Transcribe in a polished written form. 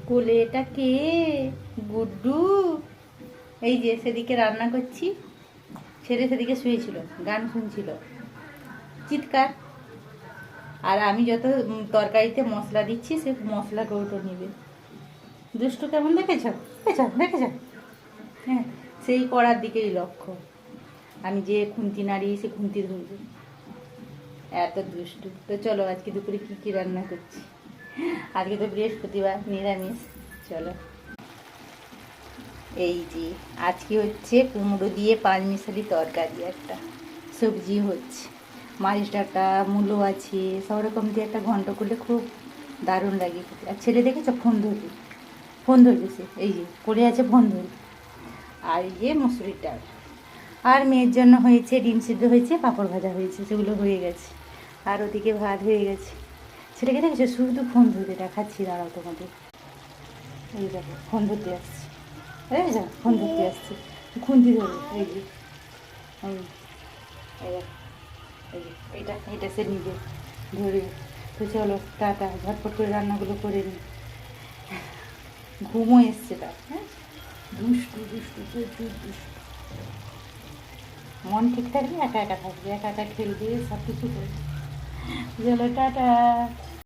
কোলে এটা কে? গুড্ডু। এই যে সেদিকে রান্না করছি, ছেলে সেদিকে শুয়েছিল, গান শুনছিল, চিৎকার। আর আমি যত তরকারিতে মশলা দিচ্ছি সে মশলা কৌটো নিবে। দুষ্টু কেমন দেখেছ? দেখেছ দেখেছ? হ্যাঁ, সেই করার দিকেই লক্ষ্য। আমি যে খুন্তি নাড়িয়ে সে খুন্তি ধরবে, এত দুষ্টু। তো চলো আজকে দুপুরে কী কী রান্না করছি। আজকে তো বৃহস্পতিবার, নিরামিষ। চলো, এই যে আজকে হচ্ছে কুমড়ো দিয়ে পাঁচমিশালি তরকারি, একটা সবজি হচ্ছে, মাছ ডাঁটা, মূলো আছে, সব রকম দিয়ে একটা ঘন্ট করলে খুব দারুণ লাগে খেতে। আর ছেলে দেখেছো ফোন ধরবে, ফোন ধরবে সে, এই যে পড়ে আছে ফোন ধরবে। আর এই যে মুসুরির ডাল। আর মেয়ের জন্য হয়েছে ডিম সিদ্ধ হয়েছে, পাঁপড় ভাজা হয়েছে, সেগুলো হয়ে গেছে। আর ওদিকে ভাত হয়ে গেছে। ছেলেকে দেখেছো শুধু ফোন ধরতে দেখাচ্ছি, দাঁড়াও তোমাদের। এই দেখো ফোন ধরতে আসছে, এই যা ফোন ধরতে আসছে, খুন্তি ধরবে। এই যে এই এই দেখো, এই যে এইটা এইটা সে নিজে ধরে। তো চলো টাটা, ঝটপট করে রান্নাগুলো করে নিই। ঘুমও এসছে তার। হ্যাঁ, দুষ্টু দুষ্টু প্রচুর দুষ্টু। মন ঠিক থাকলে একা একা থাকবে, একা একা খেলবে, সব কিছু করবে। চলো টাটা।